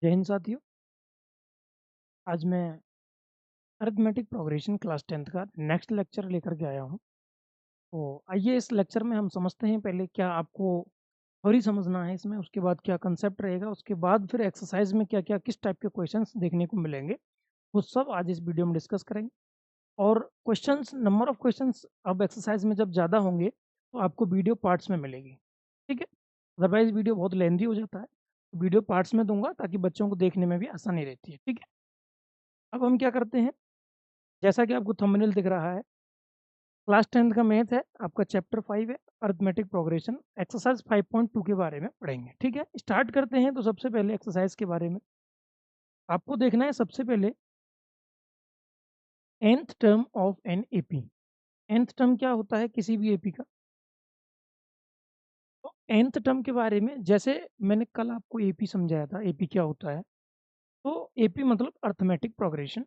जय हिंद साथियों। आज मैं अरिथमेटिक प्रोग्रेशन क्लास 10th का नेक्स्ट लेक्चर लेकर के आया हूँ। तो आइए इस लेक्चर में हम समझते हैं पहले क्या आपको थ्योरी समझना है इसमें, उसके बाद क्या कंसेप्ट रहेगा, उसके बाद फिर एक्सरसाइज में क्या क्या किस टाइप के क्वेश्चंस देखने को मिलेंगे, वो सब आज इस वीडियो में डिस्कस करेंगे। और क्वेश्चंस, नंबर ऑफ क्वेश्चंस अब एक्सरसाइज में जब ज़्यादा होंगे तो आपको वीडियो पार्ट्स में मिलेगी, ठीक है। अदरवाइज वीडियो बहुत लेंदी हो जाता है, तो वीडियो पार्ट्स में दूंगा ताकि बच्चों को देखने में भी आसानी रहती है, ठीक है। अब हम क्या करते हैं, जैसा कि आपको थंबनेल दिख रहा है, क्लास 10th का मैथ है, आपका चैप्टर 5 है, अरिथमेटिक प्रोग्रेशन, एक्सरसाइज 5.2 के बारे में पढ़ेंगे, ठीक है। स्टार्ट करते हैं। तो सबसे पहले एक्सरसाइज के बारे में आपको देखना है, सबसे पहले nth term of an AP. nth term क्या होता है किसी भी एपी का? तो nth टर्म के बारे में, जैसे मैंने कल आपको एपी समझाया था, एपी क्या होता है। तो एपी मतलब अरिथमेटिक प्रोग्रेशन।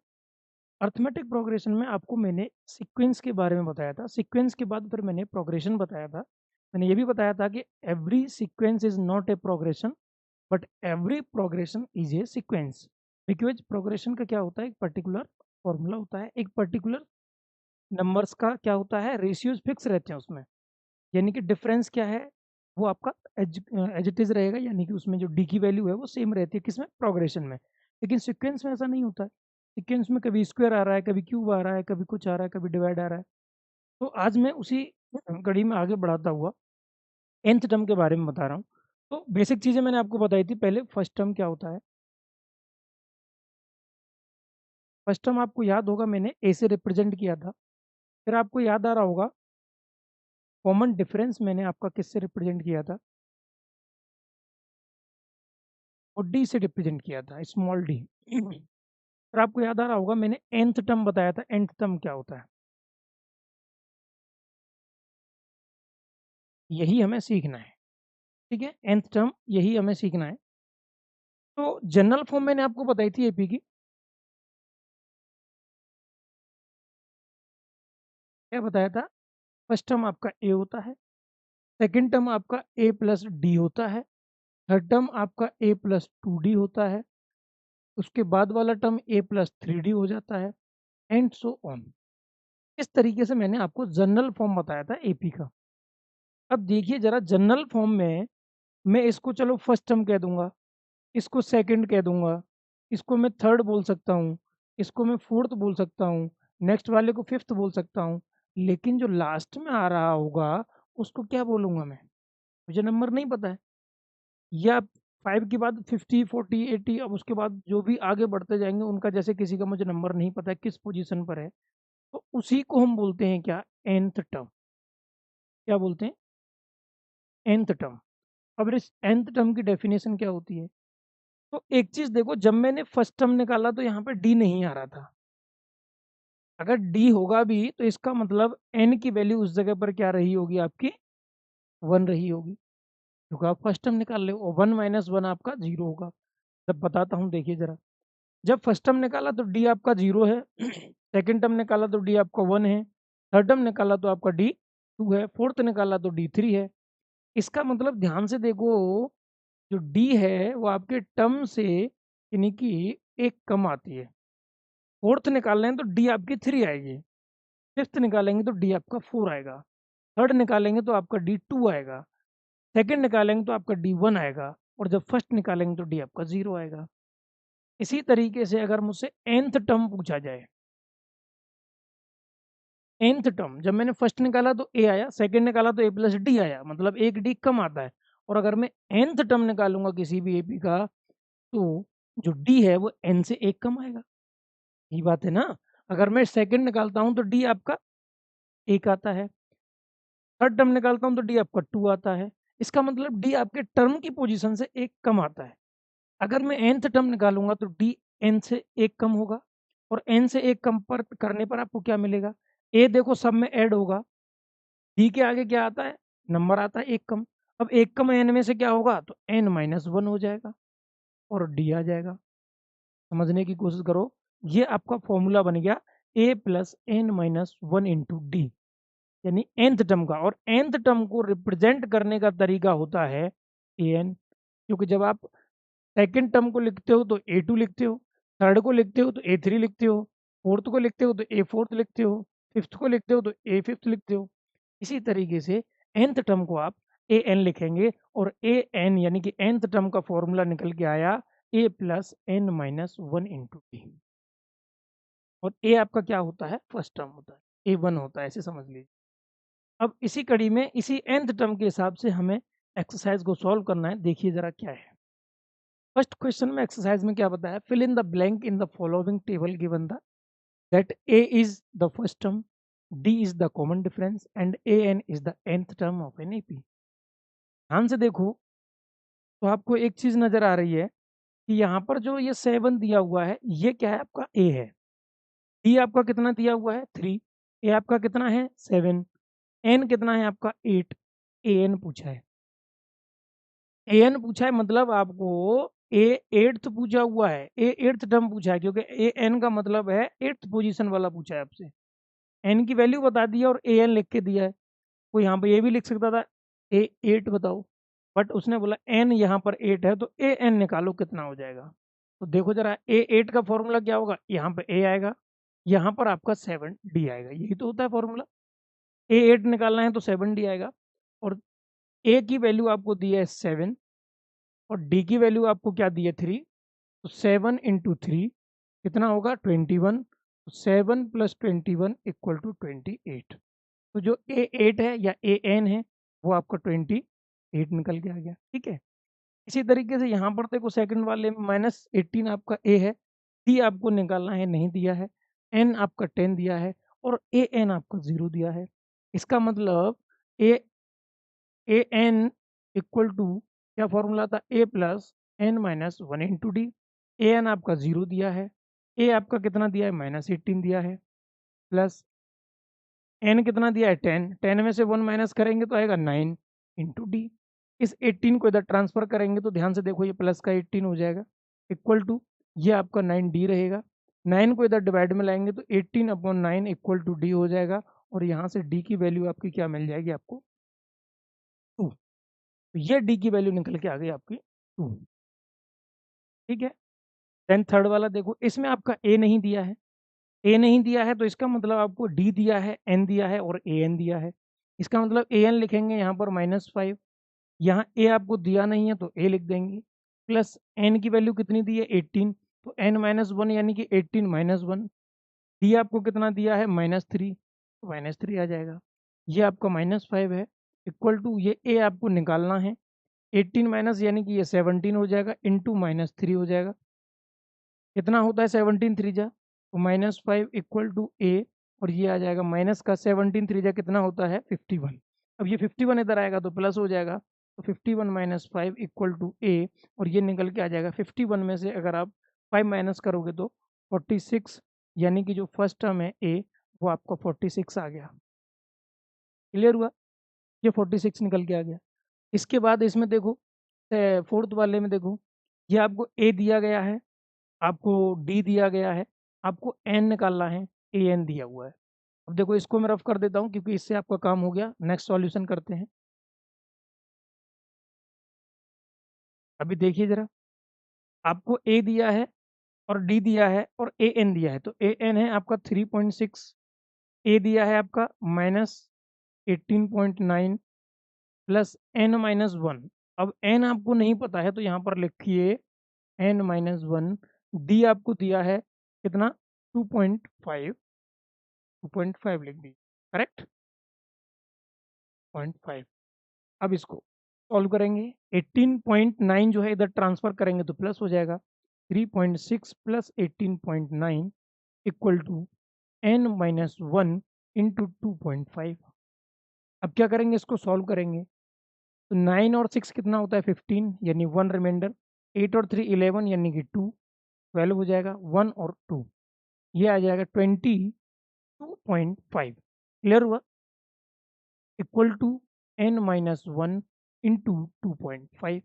अरिथमेटिक प्रोग्रेशन में आपको मैंने सीक्वेंस के बारे में बताया था, सीक्वेंस के बाद फिर मैंने प्रोग्रेशन बताया था। मैंने ये भी बताया था कि every sequence is not a progression but every progression is a sequence. Because progression का क्या होता है, एक पर्टिकुलर फॉर्मूला होता है, एक पर्टिकुलर नंबर्स का क्या होता है, रेशियोज फिक्स रहते हैं उसमें। यानी कि डिफरेंस क्या है, वो आपका एज इट इज रहेगा, यानी कि उसमें जो डी की वैल्यू है वो सेम रहती है, किसमें, प्रोग्रेशन में। लेकिन सीक्वेंस में ऐसा नहीं होता है। सीक्वेंस में कभी स्क्वायर आ रहा है, कभी क्यूब आ रहा है, कभी कुछ आ रहा है, कभी डिवाइड आ रहा है। तो आज मैं उसी कड़ी में आगे बढ़ाता हुआ nth टर्म के बारे में बता रहा हूँ। तो बेसिक चीज़ें मैंने आपको बताई थी पहले। फर्स्ट टर्म क्या होता है, फर्स्ट टर्म आपको याद होगा मैंने ए से रिप्रेजेंट किया था। फिर आपको याद आ रहा होगा कॉमन डिफरेंस मैंने आपका किससे रिप्रेजेंट किया था, और डी से रिप्रेजेंट किया था, स्मॉल डी। फिर आपको याद आ रहा होगा मैंने nth टर्म बताया था, nth टर्म क्या होता है, यही हमें सीखना है, ठीक है। nth टर्म यही हमें सीखना है। तो जनरल फॉर्म मैंने आपको बताई थी एपी की, क्या बताया था। फर्स्ट टर्म आपका ए होता है, सेकंड टर्म आपका ए प्लस डी होता है, थर्ड टर्म आपका ए प्लस 2d होता है, उसके बाद वाला टर्म ए प्लस 3d हो जाता है, एंड सो ऑन। इस तरीके से मैंने आपको जनरल फॉर्म बताया था एपी का। अब देखिए जरा, जनरल फॉर्म में मैं इसको चलो फर्स्ट टर्म कह दूंगा, इसको सेकंड कह दूंगा, इसको मैं थर्ड बोल सकता हूँ, इसको मैं फोर्थ बोल सकता हूँ, नेक्स्ट वाले को फिफ्थ बोल सकता हूँ। लेकिन जो लास्ट में आ रहा होगा उसको क्या बोलूंगा मैं, मुझे नंबर नहीं पता है। या 5 के बाद 50, 40, 80, अब उसके बाद जो भी आगे बढ़ते जाएंगे उनका, जैसे किसी का मुझे नंबर नहीं पता है किस पोजीशन पर है, तो उसी को हम बोलते हैं क्या, nth टर्म। क्या बोलते हैं, nth टर्म। अब इस nth टर्म की डेफिनेशन क्या होती है। तो एक चीज देखो, जब मैंने फर्स्ट टर्म निकाला तो यहाँ पे डी नहीं आ रहा था। अगर डी होगा भी तो इसका मतलब एन की वैल्यू उस जगह पर क्या रही होगी, आपकी 1 रही होगी, क्योंकि आप फर्स्ट टर्म निकाल रहे हो। 1 माइनस 1 आपका 0 होगा। जब बताता हूँ देखिए जरा, जब फर्स्ट टर्म निकाला तो डी आपका 0 है, सेकंड टर्म निकाला तो डी आपका 1 है, थर्ड टर्म निकाला तो आपका डी 2 है, फोर्थ निकाला तो डी 3 है। इसका मतलब ध्यान से देखो, जो डी है वो आपके टर्म से यानी कि एक कम आती है। फोर्थ निकाल रहे हैं तो डी आपकी 3 आएगी, फिफ्थ निकालेंगे तो डी आपका 4 आएगा, थर्ड निकालेंगे तो आपका डी 2 आएगा, सेकंड निकालेंगे तो आपका डी 1 आएगा, और जब फर्स्ट निकालेंगे तो डी आपका 0 आएगा। इसी तरीके से अगर मुझसे nth टर्म पूछा जाए, nth टर्म जब मैंने फर्स्ट निकाला तो ए आया, सेकंड निकाला तो ए प्लस डी आया, मतलब एक डी कम आता है। और अगर मैं nth टर्म निकालूंगा किसी भी एपी का, तो जो डी है वो एन से एक कम आएगा। यही बात है ना। अगर मैं सेकंड निकालता हूं तो डी आपका एक आता है, थर्ड टर्म निकालता हूं तो डी आपका 2 आता है। इसका मतलब डी आपके टर्म की पोजीशन से एक कम आता है। अगर मैं nth टर्म निकालूंगा तो डी एन से एक कम होगा, और एन से एक कम पर करने पर आपको क्या मिलेगा, ए देखो सब में ऐड होगा, डी के आगे क्या आता है, नंबर आता है एक कम। अब एक कम एन में से क्या होगा, तो एन माइनस 1 हो जाएगा और डी आ जाएगा। समझने की कोशिश करो, ये आपका फॉर्मूला बन गया A plus N minus 1 into D, यानी nth टर्म का। और nth टर्म को रिप्रेजेंट करने का तरीका होता है एन, क्योंकि जब आप सेकंड टर्म को लिखते हो तो A2 लिखते हो, थर्ड को लिखते हो तो A3 लिखते हो, फोर्थ को लिखते हो तो A4 लिखते हो, फिफ्थ को लिखते हो तो A5 लिखते हो। इसी तरीके से nth टर्म को आप an लिखेंगे और an यानी कि nth टर्म का फॉर्मूला निकल के आया a plus N minus one into t, और a आपका क्या होता है, फर्स्ट टर्म होता है, a1 होता है, ऐसे समझ लीजिए। अब इसी कड़ी में इसी nth टर्म के हिसाब से हमें एक्सरसाइज को सॉल्व करना है। देखिए जरा क्या है। फर्स्ट क्वेश्चन में एक्सरसाइज में क्या बताया, fill in the blank in the following table given the that a is the first term, d is the common difference and an is the nth term of an AP। ध्यान से देखो तो आपको एक चीज नजर आ रही है कि यहाँ पर जो ये 7 दिया हुआ है ये क्या है, आपका a है। d आपका कितना दिया हुआ है 3, a आपका कितना है 7, n कितना है आपका 8, an पूछा है। an पूछा है मतलब आपको a एट्थ पूछा हुआ है, a एट्थ टर्म पूछा है, क्योंकि a n का मतलब है एट्थ पोजीशन वाला पूछा है आपसे। n की वैल्यू बता दी है और a n लिख के दिया है। कोई यहाँ पे ये भी लिख सकता था ए 8 बताओ, बट उसने बोला n यहाँ पर 8 है तो ए एन निकालो कितना हो जाएगा। तो देखो जरा ए 8 का फॉर्मूला क्या होगा, यहाँ पे a आएगा, यहाँ पर आपका 7d आएगा, यही तो होता है फॉर्मूला। ए 8 निकालना है तो 7d आएगा, और a की वैल्यू आपको दी है 7 और d की वैल्यू आपको क्या दी है 3, तो 7 इंटू 3 कितना होगा 21, 7 प्लस 21 इक्वल टू 28। तो जो ए 8 है या ए एन है वो आपका 28 निकल के आ गया, ठीक है। इसी तरीके से यहाँ पर देखो सेकंड वाले में -18 आपका ए है, डी आपको निकालना है, नहीं दिया है, एन आपका 10 दिया है और ए एन आपका 0 दिया है। इसका मतलब A A N equal to क्या फॉर्मूला था, A plus N minus one into D. A N आपका 0 दिया है, ए आपका कितना दिया है -18 दिया है, प्लस एन कितना दिया है 10, 10 में से 1 माइनस करेंगे तो आएगा 9 इंटू डी। इस 18 को इधर ट्रांसफर करेंगे तो ध्यान से देखो ये प्लस का 18 हो जाएगा, इक्वल टू ये आपका 9d रहेगा। 9 को इधर डिवाइड में लाएंगे तो 18/9 इक्वल टू डी हो जाएगा, और यहाँ से डी की वैल्यू आपकी क्या मिल जाएगी आपको 2। तो ये डी की वैल्यू निकल के आ गई आपकी 2, ठीक है। देन थर्ड वाला देखो, इसमें आपका ए नहीं दिया है, ए नहीं दिया है तो इसका मतलब आपको डी दिया है, एन दिया है और ए एन दिया है। इसका मतलब ए एन लिखेंगे यहाँ पर -5, यहाँ ए आपको दिया नहीं है तो ए लिख देंगे, प्लस एन की वैल्यू कितनी दी है 18, तो एन माइनस वन यानी कि 18 माइनस वन। डी आपको कितना दिया है -3, तो -3 आ जाएगा। ये आपका -5 है, इक्वल टू ये ए आपको निकालना है, 18 माइनस यानी कि ये 17 हो जाएगा, इंटू -3 हो जाएगा। कितना होता है 17 3 जा, तो -5 इक्वल टू ए, और ये आ जाएगा माइनस का 17 3 जा कितना होता है 51। अब ये 51 इधर आएगा तो प्लस हो जाएगा, तो 51 माइनस 5 इक्वल टू ए, और ये निकल के आ जाएगा 51 में से अगर आप 5 माइनस करोगे तो 46, यानी कि जो फर्स्ट टर्म है ए वो आपका 46 आ गया। क्लियर हुआ, ये 46 निकल के आ गया। इसके बाद इसमें देखो फोर्थ वाले में देखो, ये आपको ए दिया गया है, आपको डी दिया गया है, आपको एन निकालना है, ए एन दिया हुआ है। अब देखो इसको मैं रफ कर देता हूँ क्योंकि इससे आपका काम हो गया, नेक्स्ट सॉल्यूशन करते हैं। अभी देखिए जरा, आपको ए दिया है और डी दिया है और ए एन दिया है, तो ए एन है आपका 3.6, ए दिया है आपका -18.9 प्लस एन माइनस वन। अब एन आपको नहीं पता है तो यहाँ पर लिखिए n-1। डी आपको दिया है कितना 2.5, 2.5 लिख दी, करेक्ट 0.5। अब इसको सॉल्व करेंगे, 18.9 जो है इधर ट्रांसफर करेंगे तो प्लस हो जाएगा, 3.6 plus 18.9 equal to n-1 into 2.5। अब क्या करेंगे, इसको सॉल्व करेंगे तो 9 और 6 कितना होता है 15, यानी 1 रिमाइंडर, 8 और 3 11 यानी कि 2, 12 हो जाएगा, 1 और 2 ये आ जाएगा 22.5। क्लियर हुआ, इक्वल टू n-1 इंटू 2.5।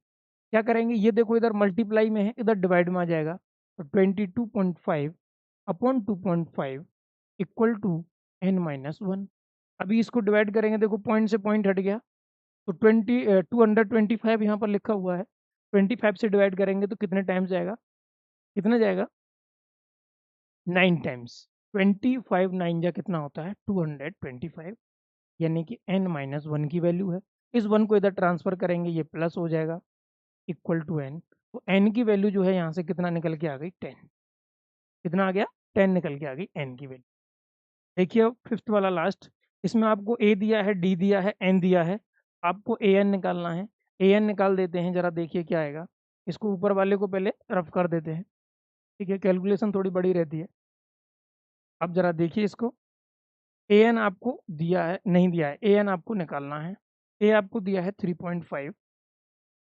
क्या करेंगे, ये देखो इधर मल्टीप्लाई में है, इधर डिवाइड में आ जाएगा, तो 22.5 अपॉन 2.5 इक्वल टू n-1। अभी इसको डिवाइड करेंगे, देखो पॉइंट से पॉइंट हट गया, तो 225 यहाँ पर लिखा हुआ है, 25 से डिवाइड करेंगे तो कितने टाइम्स जाएगा, कितना जाएगा 9 टाइम्स। 25 9 जा कितना होता है 225, यानी कि n-1 की वैल्यू है। इस 1 को इधर ट्रांसफर करेंगे, ये प्लस हो जाएगा इक्वल टू n। तो n की वैल्यू जो है यहाँ से कितना निकल के आ गई 10। कितना आ गया 10 निकल के आ गई n की वैल्यू। देखिए अब फिफ्थ वाला लास्ट, इसमें आपको a दिया है, d दिया है, n दिया है, आपको an निकालना है। an निकाल देते हैं, जरा देखिए क्या आएगा। इसको ऊपर वाले को पहले रफ कर देते हैं, ठीक है, कैलकुलेशन थोड़ी बड़ी रहती है। अब जरा देखिए इसको, an आपको दिया है, नहीं दिया है, an आपको निकालना है। a आपको दिया है 3.5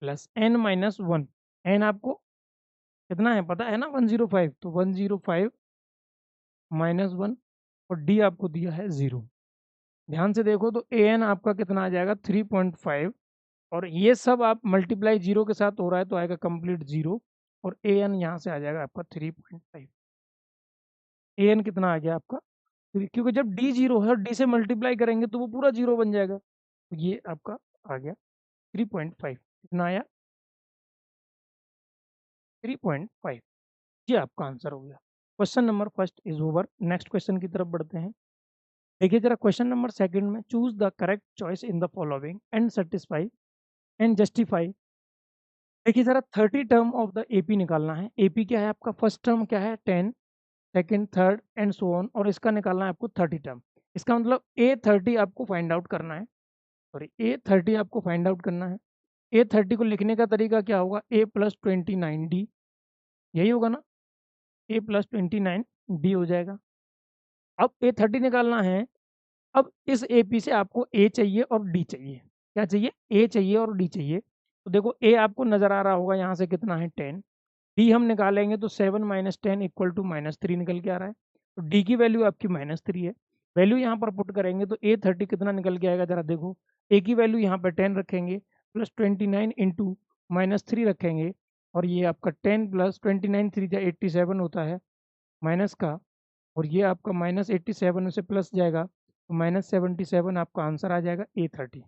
प्लस n-1, n आपको कितना है पता है ना 105, तो 105 -1, और d आपको दिया है 0। ध्यान से देखो तो an आपका कितना आ जाएगा 3.5, और ये सब आप मल्टीप्लाई 0 के साथ हो रहा है तो आएगा कंप्लीट 0, और an यहाँ से आ जाएगा आपका 3.5। an कितना आ गया आपका, क्योंकि जब d 0 है और d से मल्टीप्लाई करेंगे तो वो पूरा 0 बन जाएगा, तो ये आपका आ गया 3.5। कितना आया 3.5। ये आपका आंसर हो गया। Question number first is over. Next question की तरफ बढ़ते हैं। देखिए जरा क्वेश्चन नंबर सेकंड में, choose the correct choice in the following and satisfy and justify. देखिए जरा 30 टर्म ऑफ द एपी निकालना है। एपी क्या है आपका, फर्स्ट टर्म क्या है 10, second, third and so on, और इसका निकालना है आपको 30 टर्म। इसका मतलब A30 आपको फाइंड आउट करना है, सॉरी A30 आपको फाइंड आउट करना है। A30 को लिखने का तरीका क्या होगा, A+29D, यही होगा ना, A+29D हो जाएगा। अब A30 निकालना है। अब इस AP से आपको A चाहिए और D चाहिए। क्या चाहिए, A चाहिए और D चाहिए। तो देखो A आपको नजर आ रहा होगा यहाँ से कितना है 10, D हम निकालेंगे तो 7 - 10 = -3 निकल के आ रहा है। तो D की वैल्यू आपकी -3 है। वैल्यू यहाँ पर पुट करेंगे तो A30 कितना निकल के आएगा, जरा देखो। A की वैल्यू यहाँ पर 10 रखेंगे, प्लस 29 इंटू -3 रखेंगे, और ये आपका 10 प्लस 29 3 जा 87 होता है माइनस का, और ये आपका -87 से प्लस जाएगा तो -77 आपका आंसर आ जाएगा A30।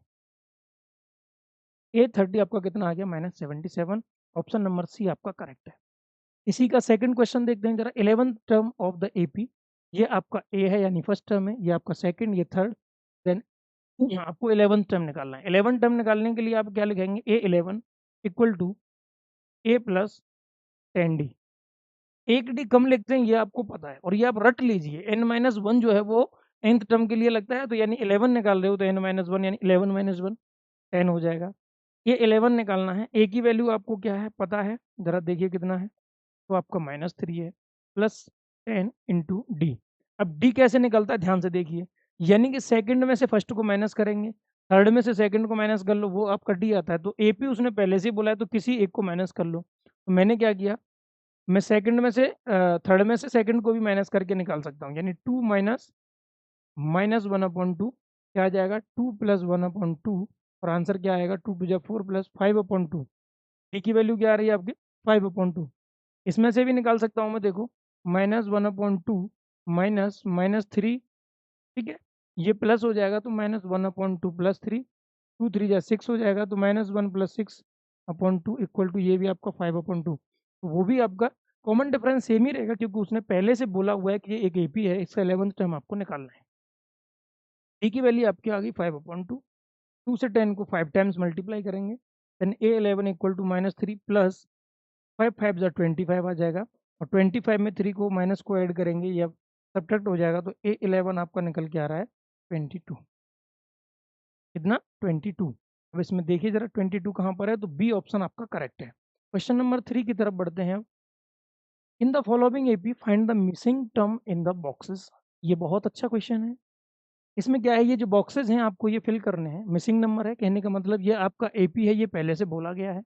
A30 आपका कितना आ गया -77। ऑप्शन नंबर सी आपका करेक्ट है। इसी का सेकंड क्वेश्चन देखते हैं जरा। 11th term of the AP, ये आपका ए है यानी फर्स्ट टर्म है, ये आपका सेकंड, ये थर्ड, देन यहाँ आपको 11th टर्म निकालना है। 11th टर्म निकालने के लिए आप क्या लिखेंगे, A11 = A+10D। एक डी कम लिखते हैं ये आपको पता है, और ये आप रट लीजिए। n-1 जो है वो nth टर्म के लिए लगता है, तो यानी 11 निकाल रहे हो तो n-1 यानी 11 - 1 10 हो जाएगा। ये 11 निकालना है। ए की वैल्यू आपको क्या है पता है, जरा देखिए कितना है, तो आपका -3 है, प्लस 10 इंटू डी। अब डी कैसे निकलता है ध्यान से देखिए, यानी कि सेकंड में से फर्स्ट को माइनस करेंगे, थर्ड में से सेकंड को माइनस कर लो, वो आपका डी आता है। तो एपी उसने पहले से ही बोला है तो किसी एक को माइनस कर लो। तो मैंने क्या किया, मैं सेकंड में से थर्ड में से सेकंड को भी माइनस करके निकाल सकता हूँ, यानी 2 माइनस -1/2 क्या आ जाएगा 2 + 1/2, और आंसर क्या आएगा 2 × 2 = 4 + 5/2। डी की वैल्यू क्या आ रही है आपकी 5/2। इसमें से भी निकाल सकता हूँ मैं, देखो -1/2 -3, ठीक है, ये प्लस हो जाएगा तो -1/2 + 3, 2 3 जा 6 हो जाएगा, तो -1 + 6/2 = ये भी आपका 5/2। तो वो भी आपका कॉमन डिफरेंस सेम ही रहेगा, क्योंकि उसने पहले से बोला हुआ है कि ये एक एपी है, इसका 11th टर्म आपको निकालना है। डी की वैल्यू आपकी आ गई 5/2। 2 से 10 को 5 टाइम्स मल्टीप्लाई करेंगे, देन A11 = -3 प्लस 5 5 जा 25 आ जाएगा, और 25 में 3 को माइनस को ऐड करेंगे, या सब्ट्रैक्ट हो जाएगा, तो A11 आपका निकल के आ रहा है 22। कितना 22। अब इसमें देखिए जरा 22 कहाँ पर है, तो बी ऑप्शन आपका करेक्ट है। क्वेश्चन नंबर 3 की तरफ बढ़ते हैं। इन the following AP find the missing term in the boxes. ये बहुत अच्छा क्वेश्चन है। इसमें क्या है, ये जो बॉक्सेस हैं आपको ये फिल करने हैं। मिसिंग नंबर है, कहने का मतलब ये आपका एपी है, ये पहले से बोला गया है।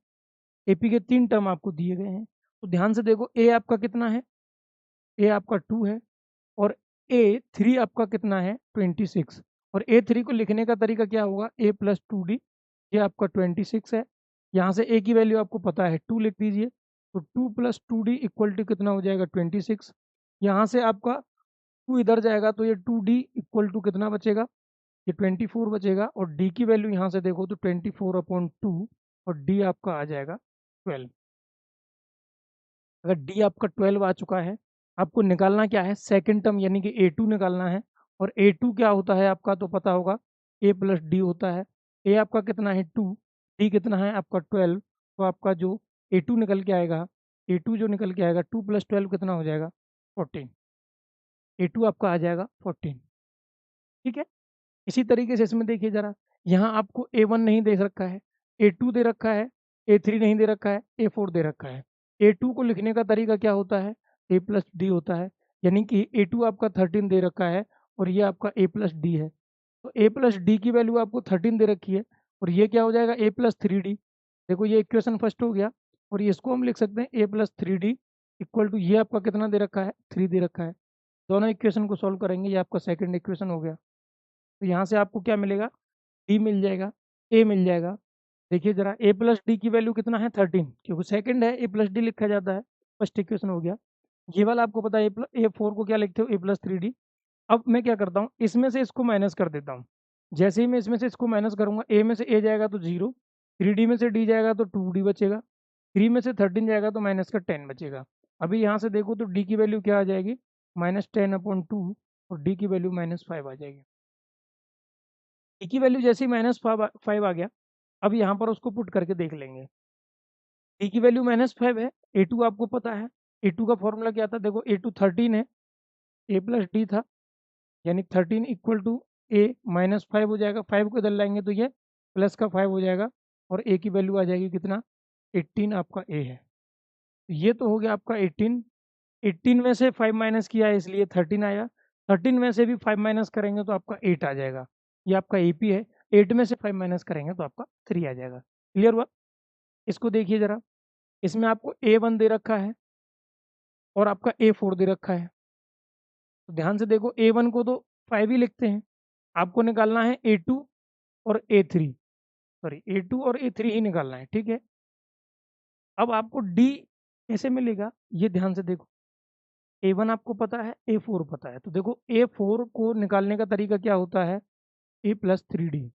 एपी के 3 टर्म आपको दिए गए हैं, तो ध्यान से देखो। ए आपका कितना है, ए आपका 2 है, और A3 आपका कितना है 26, और A3 को लिखने का तरीका क्या होगा, A+2D, ये आपका 26 है। यहाँ से A की वैल्यू आपको पता है 2 लिख दीजिए, तो 2 + 2D = कितना हो जाएगा 26। यहाँ से आपका 2 इधर जाएगा तो ये 2D = कितना बचेगा, ये 24 बचेगा, और D की वैल्यू यहाँ से देखो तो 24/2, और D आपका आ जाएगा 12। अगर डी आपका 12 आ चुका है, आपको निकालना क्या है, सेकंड टर्म यानी कि ए टू निकालना है। और ए टू क्या होता है आपका तो पता होगा, ए प्लस डी होता है। ए आपका कितना है 2, डी कितना है आपका 12। तो आपका जो ए टू निकल के आएगा, ए टू जो निकल के आएगा 2 + 12 कितना हो जाएगा 14। ए टू आपका आ जाएगा 14। ठीक है। इसी तरीके से इसमें देखिए ज़रा, यहाँ आपको ए वन नहीं दे रखा है, ए टू दे रखा है, ए थ्री नहीं दे रखा है, ए फोर दे रखा है। ए टू को लिखने का तरीका क्या होता है, ए प्लस डी होता है। यानी कि ए टू आपका 13 दे रखा है और ये आपका ए प्लस डी है। तो ए प्लस डी की वैल्यू आपको 13 दे रखी है और ये क्या हो जाएगा ए प्लस थ्री डी। देखो ये इक्वेशन फर्स्ट हो गया और ये इसको हम लिख सकते हैं A plus three D equal to ये आपका कितना दे रखा है 3 दे रखा है। दोनों इक्वेशन को सॉल्व करेंगे, ये आपका सेकंड इक्वेशन हो गया। तो यहाँ से आपको क्या मिलेगा, डी मिल जाएगा, ए मिल जाएगा। देखिए जरा ए प्लस डी की वैल्यू कितना है 13, क्योंकि सेकंड है ए प्लस डी लिखा जाता है। फर्स्ट इक्वेशन हो गया। ये वाला आपको पता है ए फोर को क्या लिखते हो ए प्लस थ्री डी। अब मैं क्या करता हूँ, इसमें से इसको माइनस कर देता हूँ। जैसे ही मैं इसमें से इसको माइनस करूंगा, ए में से ए जाएगा तो 0, थ्री डी में से डी जाएगा तो 2 डी बचेगा, 3 में से 13 जाएगा तो माइनस का 10 बचेगा। अभी यहाँ से देखो तो डी की वैल्यू क्या आ जाएगी, -10/2 और डी की वैल्यू -5 आ जाएगी। डी की वैल्यू जैसे ही -5 आ गया, अब यहाँ पर उसको पुट करके देख लेंगे। डी की वैल्यू -5 है, ए टू आपको पता है, ए टू का फॉर्मूला क्या था, देखो ए टू 13 है, ए प्लस डी था, यानी 13 इक्वल टू ए -5 हो जाएगा। 5 को इधर लाएंगे तो ये प्लस का 5 हो जाएगा और ए की वैल्यू आ जाएगी कितना, 18 आपका ए है। तो ये तो हो गया आपका 18। 18 में से 5 माइनस किया है इसलिए 13 आया। 13 में से भी 5 माइनस करेंगे तो आपका 8 आ जाएगा। ये आपका एपी है। 8 में से 5 माइनस करेंगे तो आपका 3 आ जाएगा। क्लियर हुआ। इसको देखिए जरा, इसमें आपको ए1 दे रखा है और आपका ए4 दे रखा है। तो ध्यान से देखो, ए1 को तो 5 ही लिखते हैं, आपको निकालना है ए2 और ए3, सॉरी ए2 और ए3 ही निकालना है। ठीक है। अब आपको डी कैसे मिलेगा, ये ध्यान से देखो। ए1 आपको पता है, ए4 पता है, तो देखो ए4 को निकालने का तरीका क्या होता है, ए प्लस थ्री डी।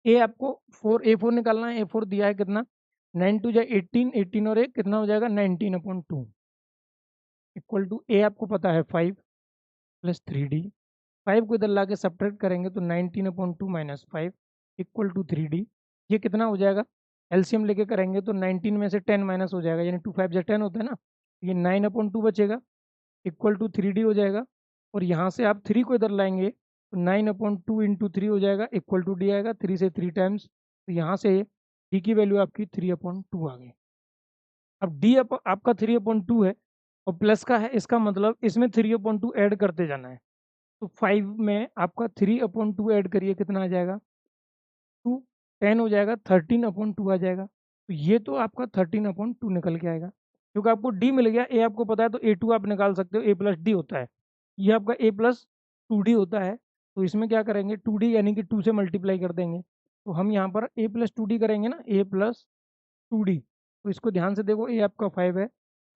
ए आपको ए4 निकालना है, ए4 दिया है कितना 9 टू जा 18, 18 और एक कितना हो जाएगा 19/2 इक्वल टू ए आपको पता है 5 प्लस थ्री डी। 5 को इधर ला के सब्ट्रैक्ट करेंगे तो 19/2 माइनस 5 इक्वल टू 3D। ये कितना हो जाएगा, एलसीएम लेके करेंगे तो 19 में से 10 माइनस हो जाएगा, यानी 2 5 जा 10 होता है ना। ये 9/2 बचेगा इक्वल टू 3D हो जाएगा। और यहाँ से आप 3 को इधर लाएंगे तो 9/2 इंटू 3 हो जाएगा इक्वल टू डी आएगा, 3 से 3 टाइम्स। तो यहाँ से डी की वैल्यू आपकी 3/2 आ गई। अब डी आपका 3/2 है और प्लस का है, इसका मतलब इसमें 3/2 ऐड करते जाना है। तो 5 में आपका 3/2 ऐड करिए, कितना आ जाएगा 2, 10 हो जाएगा, 13/2 आ जाएगा। तो ये तो आपका 13/2 निकल के आएगा, क्योंकि आपको डी मिल गया। ए आपको पता है तो ए2 आप निकाल सकते हो, ए प्लस डी होता है, ये आपका ए प्लस 2D होता है। तो इसमें क्या करेंगे 2D यानी कि 2 से मल्टीप्लाई कर देंगे। तो हम यहाँ पर ए प्लस 2D करेंगे ना, ए प्लस 2D। तो इसको ध्यान से देखो, ए आपका 5 है,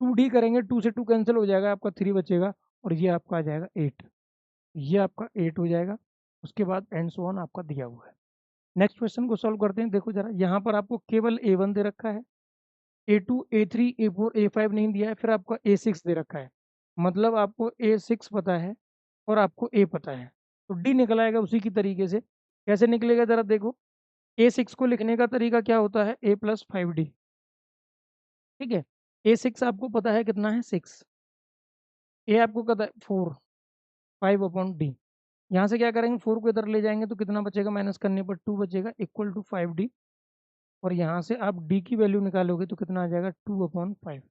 2D करेंगे, 2 से 2 कैंसिल हो जाएगा, आपका 3 बचेगा और ये आपका आ जाएगा 8। ये आपका 8 हो जाएगा। उसके बाद एंड सो ऑन आपका दिया हुआ है। नेक्स्ट क्वेश्चन को सॉल्व करते हैं। देखो जरा, यहाँ पर आपको केवल ए1 दे रखा है, ए2 ए3 ए4 ए5 नहीं दिया है, फिर आपको ए6 दे रखा है। मतलब आपको ए6 पता है और आपको ए पता है, तो डी निकल आएगा उसी की तरीके से। कैसे निकलेगा जरा देखो, ए6 को लिखने का तरीका क्या होता है, ए प्लस 5D। ठीक है। ए6 आपको पता है कितना है 6, ए आपको पता है 4, 5/D। यहाँ से क्या करेंगे, 4 को इधर ले जाएंगे तो कितना बचेगा, माइनस करने पर 2 बचेगा इक्वल टू 5D। और यहाँ से आप D की वैल्यू निकालोगे तो कितना आ जाएगा 2/5।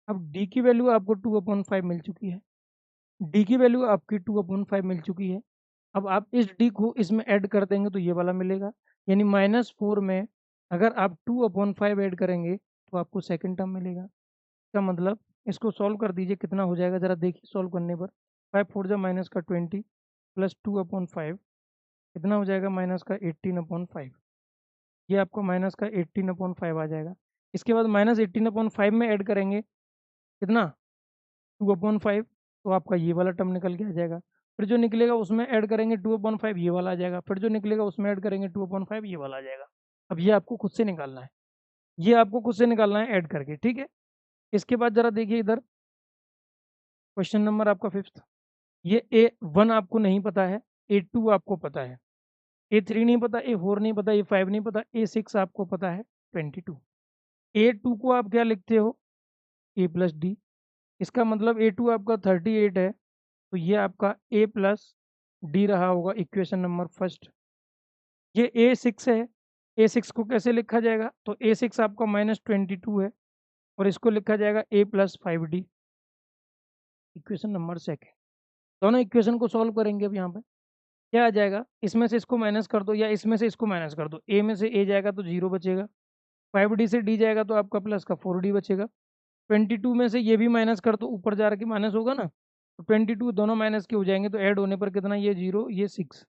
अब D की वैल्यू आपको 2/5 मिल चुकी है, D की वैल्यू आपकी 2/5 मिल चुकी है। अब आप इस D को इसमें ऐड कर देंगे तो ये वाला मिलेगा, यानी -4 में अगर आप 2/5 ऐड करेंगे तो आपको सेकंड टर्म मिलेगा। इसका मतलब इसको सॉल्व कर दीजिए, कितना हो जाएगा जरा देखिए सॉल्व करने पर। 5 4 जा माइनस का 20 प्लस 2/5 कितना हो जाएगा, माइनस का 18/5। ये आपको माइनस का 18/5 आ जाएगा। इसके बाद -18/5 में ऐड करेंगे कितना, 2/5, तो आपका ये वाला टर्म निकल के आ जाएगा। फिर जो निकलेगा उसमें ऐड करेंगे 2/5, ये वाला आ जाएगा। फिर जो निकलेगा उसमें ऐड करेंगे 2/5, ये वाला आ जाएगा। अब ये आपको खुद से निकालना है। ये आपको खुद से निकालना है ऐड करके, ठीक है। इसके बाद जरा देखिए इधर, क्वेश्चन नंबर आपका 5th। ये A1 आपको नहीं पता है, A2 आपको पता है, A3 नहीं पता, A4 नहीं पता, A5 नहीं पता, A6 आपको पता है 22। A2 को आप क्या लिखते हो, A प्लस डी। इसका मतलब A2 आपका 38 है, तो ये आपका A प्लस डी रहा होगा इक्वेशन नंबर फर्स्ट। ये A6 है, A6 को कैसे लिखा जाएगा, तो A6 आपका -22 है और इसको लिखा जाएगा A plus 5D, equation number second. दोनों इक्वेशन को सॉल्व करेंगे अब यहाँ पे क्या आ जाएगा, इसमें से इसको माइनस कर दो या इसमें से इसको माइनस कर दो, ए में से ए जाएगा तो 0 बचेगा, 5D से डी जाएगा तो आपका प्लस का 4D बचेगा, 22 में से ये भी माइनस कर दो, ऊपर जा के माइनस होगा ना, तो 22 दोनों माइनस के हो जाएंगे, तो ऐड होने पर कितना, ये 0 ये 6,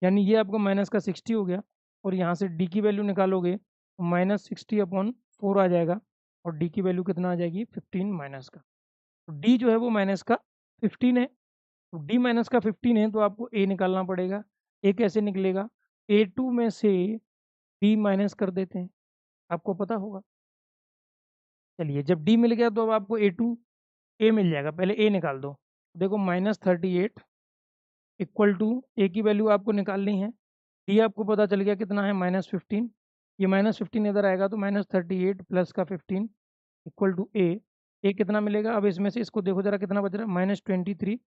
यानी ये आपका माइनस का 60 हो गया। और यहाँ से डी की वैल्यू निकालोगे तो -60/4 आ जाएगा, और डी की वैल्यू कितना आ जाएगी, 15 माइनस का, तो डी जो है वो माइनस का 15 है। तो डी माइनस का 15 है तो आपको ए निकालना पड़ेगा। ए कैसे निकलेगा, A2 में से डी माइनस कर देते हैं, आपको पता होगा। चलिए जब डी मिल गया तो अब आपको A2 ए मिल जाएगा, पहले ए निकाल दो। देखो -38 इक्वल टू, ए की वैल्यू आपको निकालनी है, डी आपको पता चल गया कितना है, -15। ये -15 इधर आएगा तो -38 प्लस का 15 इक्वल टू ए। ए कितना मिलेगा, अब इसमें से इसको देखो जरा कितना बच रहा है, -23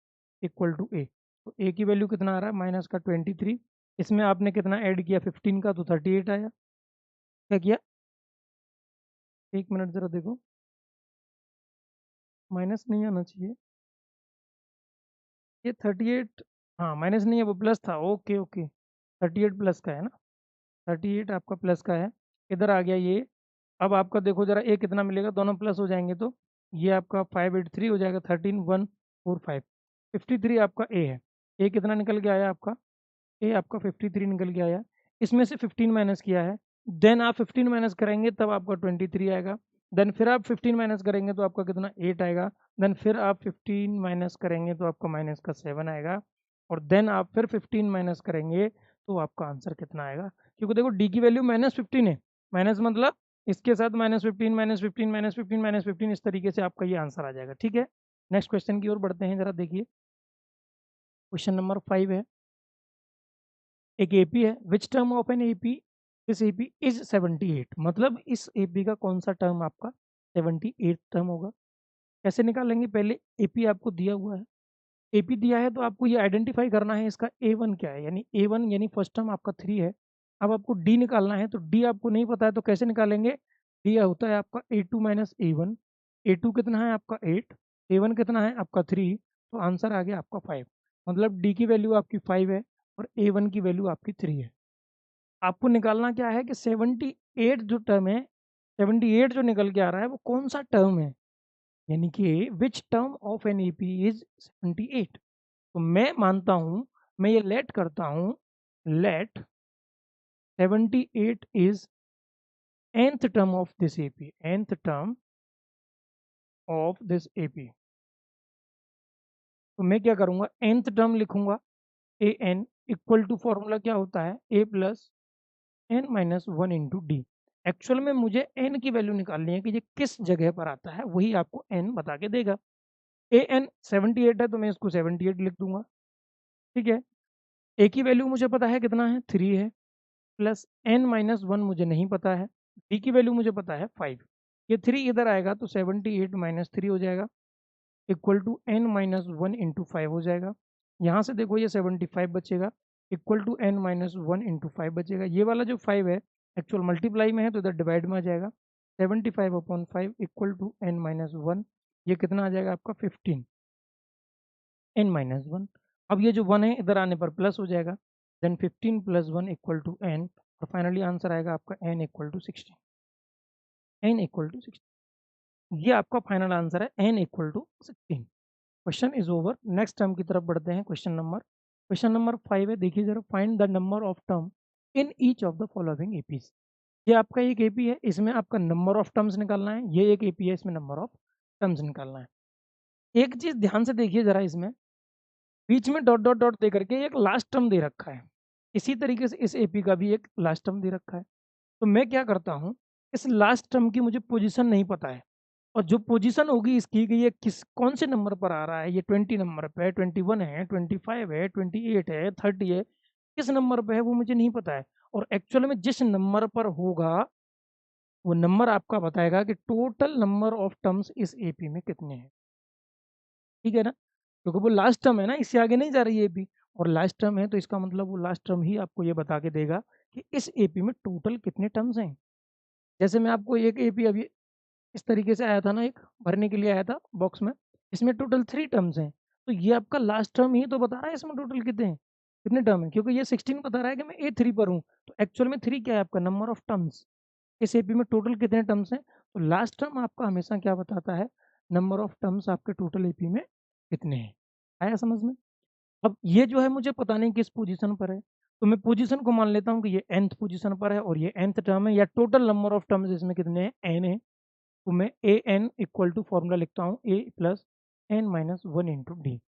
इक्वल टू ए। तो ए की वैल्यू कितना आ रहा है, माइनस का 23, इसमें आपने कितना ऐड किया 15 का, तो 38 आया। क्या किया, एक मिनट जरा देखो, माइनस नहीं आना चाहिए, ये 38, हाँ माइनस नहीं है वो प्लस था, ओके ओके, 38 प्लस का है ना, 38 आपका प्लस का है, इधर आ गया ये। अब आपका देखो जरा ए कितना मिलेगा, दोनों प्लस हो जाएंगे तो ये आपका 583 हो जाएगा, 13145, 53 आपका ए है। ए कितना निकल के आया आपका, ए आपका 53 निकल के आया, इसमें से 15 माइनस किया है, देन आप 15 माइनस करेंगे तब आपका 23 आएगा, देन फिर आप 15 माइनस करेंगे तो आपका कितना 8 आएगा, देन फिर आप 15 माइनस करेंगे तो आपका माइनस का 7 आएगा, और देन आप फिर 15 माइनस करेंगे तो आपका आंसर कितना आएगा, क्योंकि देखो डी की वैल्यू -15 है, माइनस मतलब इसके साथ -15 -15 -15 -15, इस तरीके से आपका ये आंसर आ जाएगा, ठीक है। नेक्स्ट क्वेश्चन की ओर बढ़ते हैं, जरा देखिए क्वेश्चन नंबर 5 है, एक एपी है, which term of an AP, this AP is 78, मतलब इस एपी का कौन सा टर्म आपका 78 टर्म होगा। कैसे निकालेंगे, पहले एपी आपको दिया हुआ है, एपी दिया है तो आपको ये आइडेंटिफाई करना है इसका A1 क्या है, यानी A1 यानी फर्स्ट टर्म आपका 3 है। अब आपको डी निकालना है, तो डी आपको नहीं पता है तो कैसे निकालेंगे, डी होता है आपका A2 माइनस A1, A2 कितना है आपका 8, A1 कितना है आपका 3, तो आंसर आ गया आपका 5, मतलब डी की वैल्यू आपकी 5 है और A1 की वैल्यू आपकी 3 है। आपको निकालना क्या है कि 78 जो टर्म है, 78 जो निकल के आ रहा है वो कौन सा टर्म है, यानी कि which term of an AP is 78। तो मैं मानता हूं, मैं ये लेट करता हूं, let 78 is nth term of this AP, nth term of this AP. तो मैं क्या करूंगा, nth टर्म लिखूंगा, A N equal to, formula क्या होता है, A plus N minus 1 into D. Actual में मुझे एन की वैल्यू निकालनी है कि ये किस जगह पर आता है, वही आपको एन बता के देगा। ए एन 78 है तो मैं इसको 78 लिख दूंगा, ठीक है। ए की वैल्यू मुझे पता है कितना है, 3 है, प्लस एन माइनस 1 मुझे नहीं पता है, डी की वैल्यू मुझे पता है 5, ये 3 इधर आएगा तो 78 माइनस 3 हो जाएगा, equal to n minus 1 into 5 हो जाएगा। यहाँ से देखो ये 75 बचेगा, equal to n minus 1 into 5 बचेगा, ये वाला जो 5 है एक्चुअल मल्टीप्लाई में है तो इधर डिवाइड में आ जाएगा, 75/5 इक्वल टू एन माइनस 1, ये कितना आ जाएगा आपका 15 एन माइनस 1। अब ये जो 1 है इधर आने पर प्लस हो जाएगा, then 15 plus 1 equal to n, और फाइनली आंसर आएगा आपका n equal to 16, n equal to 16, ये आपका फाइनल आंसर है, n equal to 16। Question is over, next term की तरफ बढ़ते हैं, क्वेश्चन नंबर 5 है, देखिए जरा, find the number of term in each of the following APs. ये आपका एक एपी है, इसमें आपका नंबर ऑफ टर्म्स निकालना है, ये एक एपी है, इसमें नंबर ऑफ टर्म्स निकालना है। एक चीज ध्यान से देखिए जरा, इसमें बीच में डॉट डॉट डॉट दे करके एक लास्ट टर्म दे रखा है, इसी तरीके से इस एपी का भी एक लास्ट टर्म दे रखा है। तो मैं क्या करता हूँ, इस लास्ट टर्म की मुझे पोजीशन नहीं पता है, और जो पोजीशन होगी इसकी कि ये किस कौन से नंबर पर आ रहा है, ये 20 नंबर पे है, 21 है, 25 है, 28 है, 30 है, किस नंबर पे है वो मुझे नहीं पता है। और एक्चुअल में जिस नंबर पर होगा वो नंबर आपका बताएगा कि टोटल नंबर ऑफ टर्म्स इस एपी में कितने हैं। ठीक है ना, क्योंकि वो लास्ट टर्म है ना, इससे आगे नहीं जा रही है एपी, और लास्ट टर्म है तो इसका मतलब वो लास्ट टर्म ही आपको ये बता के देगा कि इस एपी में टोटल कितने टर्म्स हैं। जैसे मैं आपको एक एपी अभी इस तरीके से आया था ना, एक भरने के लिए आया था बॉक्स में, इसमें टोटल 3 टर्म्स हैं, तो ये आपका लास्ट टर्म ही तो बता रहा है इसमें टोटल कितने हैं, कितने टर्म है, क्योंकि ये 16 बता रहा है कि मैं A3 पर हूँ, तो एक्चुअल में 3 क्या है आपका नंबर ऑफ टर्म्स, इस एपी में टोटल कितने टर्म्स हैं, तो लास्ट टर्म आपका हमेशा क्या बताता है, नंबर ऑफ टर्म्स आपके टोटल एपी में कितने हैं। आया समझ में। अब ये जो है मुझे पता नहीं किस पोजीशन पर है, तो मैं पोजीशन को मान लेता हूँ कि ये nth पोजीशन पर है और ये nth टर्म है, या टोटल नंबर ऑफ टर्म्स इसमें कितने हैं, n है, तो मैं A N equal to formula लिखता हूँ A plus N minus one into D.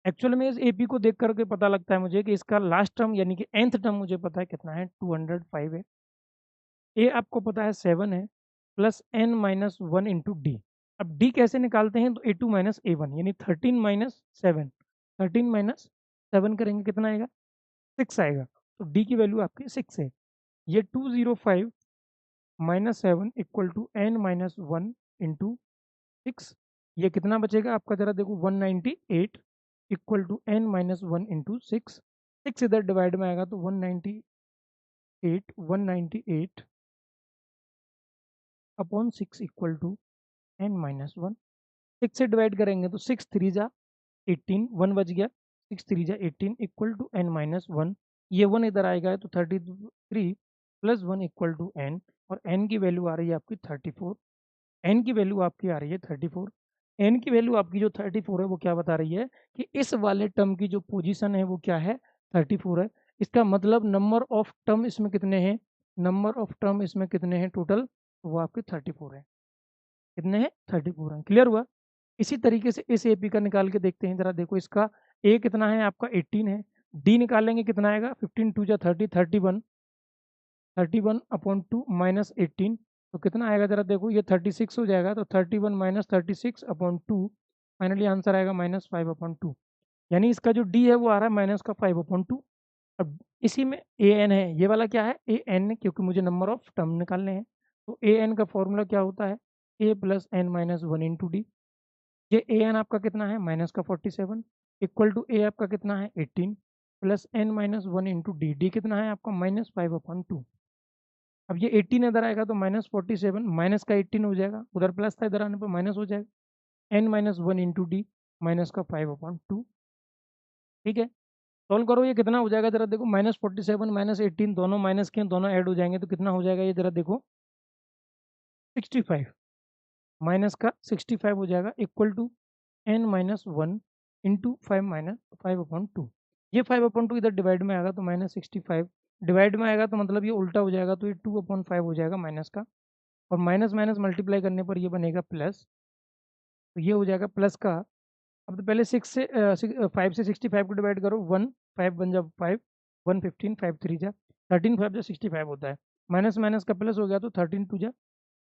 Actual में इस एपी को देख करके पता लगता है मुझे कि इसका लास्ट टर्म यानी कि nth टर्म मुझे पता है कितना है, 205 है, ए आपको पता है 7 है, plus N minus one into d. अब डी कैसे निकालते हैं, तो a two minus a one यानी 13 माइनस सेवन, 13 माइनस सेवन करेंगे कितना आएगा, 6 आएगा, तो डी की वैल्यू आपकी 6 है। ये 205 minus seven equal to n minus one into 6, ये कितना बचेगा आपका, जरा देखो 198 equal to n minus one into six, 6 इधर डिवाइड में आएगा तो 198 upon 6 equal to n minus one, 6 से डिवाइड करेंगे तो 6 थ्री जा 18, 1 बच गया, 6 थ्री जा 18 equal to n minus one, ये 1 इधर आएगा तो 33 plus one equal to n, और एन की वैल्यू आ रही है आपकी 34, एन की वैल्यू आपकी आ रही है 34, एन की वैल्यू आपकी जो 34 है वो क्या बता रही है कि इस वाले टर्म की जो पोजीशन है वो क्या है, 34 है। इसका मतलब नंबर ऑफ टर्म इसमें कितने हैं, नंबर ऑफ टर्म इसमें कितने हैं टोटल, तो वो आपके 34 है, कितने हैं 34 हैं, क्लियर हुआ। इसी तरीके से इस एपी का निकाल के देखते हैं, जरा देखो इसका ए कितना है आपका 18 है, डी निकालेंगे कितना आएगा, 15 टू जा 30, 31, 31 अपॉन टू माइनस 18, तो कितना आएगा जरा देखो, ये 36 हो जाएगा, तो 31 minus 36 upon two, finally answer आएगा माइनस 5 अपॉन टू, यानी इसका जो डी है वो आ रहा है माइनस का 5 अपॉन टू। अब इसी में ए एन है, ये वाला क्या है ए एन, क्योंकि मुझे नंबर ऑफ टर्म निकालने हैं, तो ए एन का फॉर्मूला क्या होता है, A plus N minus one into D. ये ए एन आपका कितना है माइनस का 47 इक्वल टू ए आपका कितना है 18 plus N minus one into d, d कितना है आपका माइनस 5 अपॉन टू। अब ये 18 इधर आएगा तो माइनस 47 माइनस का 18 हो जाएगा, उधर प्लस था इधर आने पर माइनस हो जाएगा, n minus one into d minus का 5 अपॉन टू। ठीक है, सॉल्व करो, ये कितना हो जाएगा जरा देखो, माइनस 47 माइनस 18 दोनों माइनस के दोनों ऐड हो जाएंगे तो कितना हो जाएगा, ये जरा देखो 65, माइनस का 65 हो जाएगा equal to n minus one into five minus 5 upon two. ये 5 अपॉन टू इधर डिवाइड में आएगा तो माइनस 65, डिवाइड में आएगा तो मतलब ये उल्टा हो जाएगा, तो ये 2 अपॉन 5 हो जाएगा माइनस का, और माइनस माइनस मल्टीप्लाई करने पर ये बनेगा प्लस, तो ये हो जाएगा प्लस का। अब तो पहले 6 से 5 से 65 को डिवाइड करो, 1 5 बन जा 5, 1 15 5 3 जा 13, 5 जा 65 होता है, माइनस माइनस का प्लस हो गया तो 13 टू जा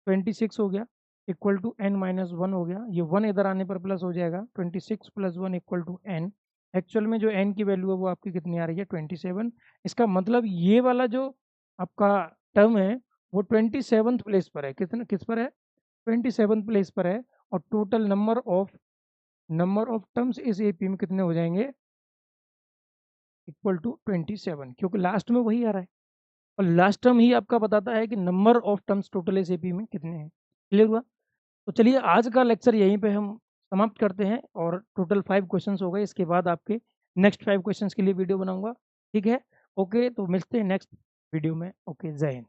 26 हो गया equal to n minus one हो गया, ये 1 इधर आने पर प्लस हो जाएगा, 26 plus one equal to n. Actual में जो एन की वैल्यू है वो आपकी कितनी आ रही है 27। इसका मतलब ये वाला जो आपका टर्म है वो 27th प्लेस पर है, कितना किस पर है 27th प्लेस पर है, और टोटल नंबर ऑफ टर्म्स इस एपी में कितने हो जाएंगे, इक्वल टू 27, क्योंकि लास्ट में वही आ रहा है, और लास्ट टर्म ही आपका बताता है कि नंबर ऑफ टर्म्स टोटल इस एपी में कितने हैं। क्लियर हुआ। तो चलिए आज का लेक्चर यहीं पे हम समाप्त करते हैं, और टोटल 5 क्वेश्चंस हो गए, इसके बाद आपके नेक्स्ट 5 क्वेश्चंस के लिए वीडियो बनाऊंगा। ठीक है, ओके, तो मिलते हैं नेक्स्ट वीडियो में। ओके, जय हिंद।